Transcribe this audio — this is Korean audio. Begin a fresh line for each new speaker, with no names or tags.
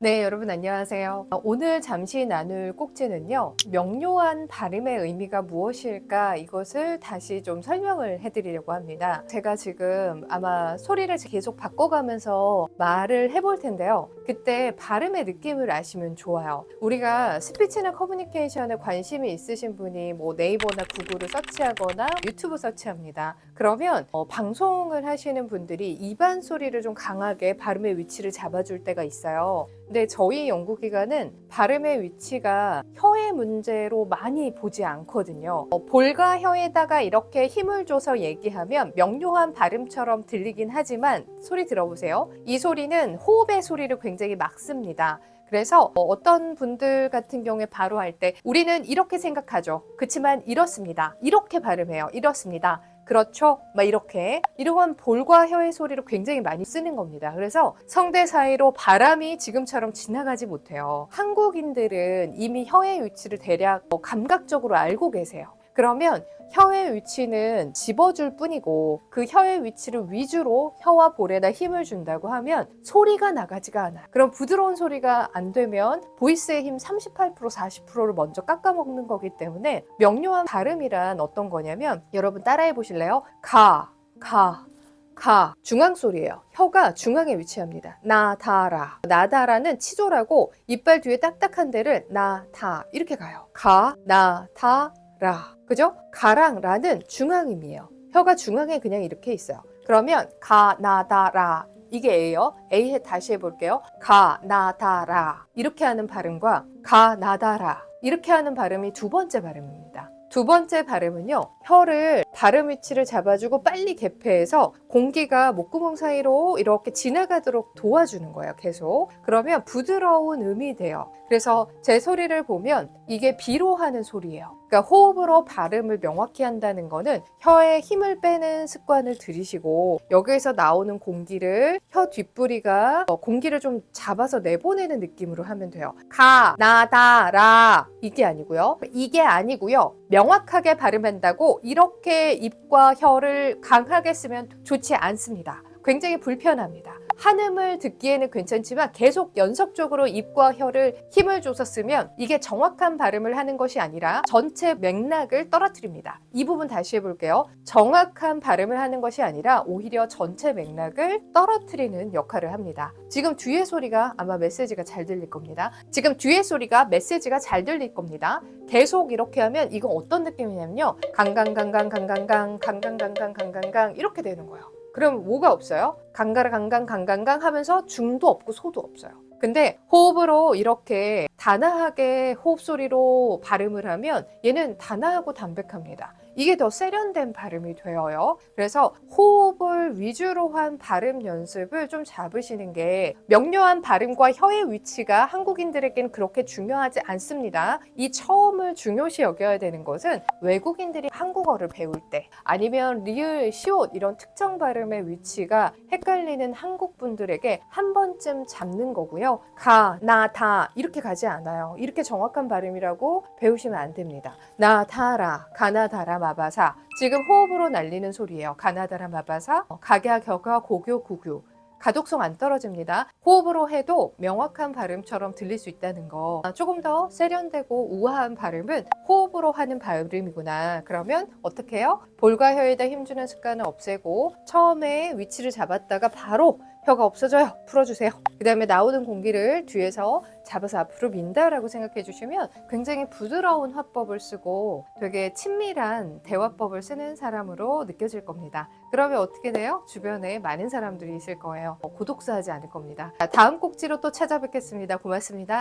네, 여러분 안녕하세요. 오늘 잠시 나눌 꼭지는요, 명료한 발음의 의미가 무엇일까 이것을 다시 좀 설명을 해드리려고 합니다. 제가 지금 아마 소리를 계속 바꿔가면서 말을 해볼 텐데요. 그때 발음의 느낌을 아시면 좋아요. 우리가 스피치나 커뮤니케이션에 관심이 있으신 분이 뭐 네이버나 구글을 서치하거나 유튜브 서치합니다. 그러면 방송을 하시는 분들이 입안 소리를 좀 강하게 발음의 위치를 잡아줄 때가 있어요. 근데 저희 연구기관은 발음의 위치가 혀의 문제로 많이 보지 않거든요. 볼과 혀에다가 이렇게 힘을 줘서 얘기하면 명료한 발음처럼 들리긴 하지만 소리 들어보세요. 이 소리는 호흡의 소리를 굉장히 막습니다. 그래서 어떤 분들 같은 경우에 바로 할 때 우리는 이렇게 생각하죠. 그렇지만 이렇습니다. 이렇게 발음해요. 이렇습니다. 그렇죠? 막 이렇게 이러한 볼과 혀의 소리를 굉장히 많이 쓰는 겁니다. 그래서 성대 사이로 바람이 지금처럼 지나가지 못해요. 한국인들은 이미 혀의 위치를 대략 감각적으로 알고 계세요. 그러면 혀의 위치는 집어줄 뿐이고 그 혀의 위치를 위주로 혀와 볼에다 힘을 준다고 하면 소리가 나가지가 않아요. 그럼 부드러운 소리가 안 되면 보이스의 힘 38%, 40%를 먼저 깎아먹는 거기 때문에 명료한 발음이란 어떤 거냐면 여러분 따라해 보실래요? 가, 중앙 소리예요. 혀가 중앙에 위치합니다. 나다라. 나다라는 치조라고 이빨 뒤에 딱딱한 데를 나다 이렇게 가요. 가, 나다, 라. 그죠? 가랑 라는 중앙임이에요. 혀가 중앙에 그냥 이렇게 있어요. 그러면 가, 나, 다, 라. 이게 A예요. A 다시 해볼게요. 가, 나, 다, 라. 이렇게 하는 발음과 가, 나, 다, 라. 이렇게 하는 발음이 두 번째 발음입니다. 두 번째 발음은요. 혀를 발음 위치를 잡아주고 빨리 개폐해서 공기가 목구멍 사이로 이렇게 지나가도록 도와주는 거예요. 계속. 그러면 부드러운 음이 돼요. 그래서 제 소리를 보면 이게 비로 하는 소리예요. 그러니까 호흡으로 발음을 명확히 한다는 거는 혀에 힘을 빼는 습관을 들이시고 여기에서 나오는 공기를 혀 뒷부리가 공기를 좀 잡아서 내보내는 느낌으로 하면 돼요. 가, 나, 다, 라 이게 아니고요. 이게 아니고요. 명확하게 발음한다고 이렇게 입과 혀를 강하게 쓰면 좋지 않습니다. 굉장히 불편합니다. 한음을 듣기에는 괜찮지만 계속 연속적으로 입과 혀를 힘을 줘서 쓰면 이게 정확한 발음을 하는 것이 아니라 전체 맥락을 떨어뜨립니다. 이 부분 다시 해볼게요. 정확한 발음을 하는 것이 아니라 오히려 전체 맥락을 떨어뜨리는 역할을 합니다. 지금 뒤에 소리가 아마 메시지가 잘 들릴 겁니다. 지금 뒤에 소리가 메시지가 잘 들릴 겁니다. 계속 이렇게 하면 이건 어떤 느낌이냐면요. 강강강강 이렇게 되는 거예요. 그럼 뭐가 없어요? 강가라 강강 하면서 중도 없고 소도 없어요. 근데 호흡으로 이렇게 단아하게 호흡 소리로 발음을 하면 얘는 단아하고 담백합니다. 이게 더 세련된 발음이 되어요. 그래서 호흡을 위주로 한 발음 연습을 좀 잡으시는 게 명료한 발음과 혀의 위치가 한국인들에게는 그렇게 중요하지 않습니다. 이 처음을 중요시 여겨야 되는 것은 외국인들이 한국어를 배울 때 아니면 리을, 시옷 이런 특정 발음의 위치가 헷갈리는 한국 분들에게 한 번쯤 잡는 거고요. 가, 나, 다 이렇게 가지 않아요. 이렇게 정확한 발음이라고 배우시면 안 됩니다. 나, 다라, 가나다라, 마바사 지금 호흡으로 날리는 소리예요. 가나다라, 마바사 각야, 격하, 고교, 구교 가독성 안 떨어집니다. 호흡으로 해도 명확한 발음처럼 들릴 수 있다는 거. 조금 더 세련되고 우아한 발음은 호흡으로 하는 발음이구나. 그러면 어떻게 해요? 볼과 혀에다 힘주는 습관을 없애고 처음에 위치를 잡았다가 바로 혀가 없어져요. 풀어주세요. 그 다음에 나오는 공기를 뒤에서 잡아서 앞으로 민다라고 생각해 주시면 굉장히 부드러운 화법을 쓰고 되게 친밀한 대화법을 쓰는 사람으로 느껴질 겁니다. 그러면 어떻게 돼요? 주변에 많은 사람들이 있을 거예요. 고독사하지 않을 겁니다. 다음 꼭지로 또 찾아뵙겠습니다. 고맙습니다.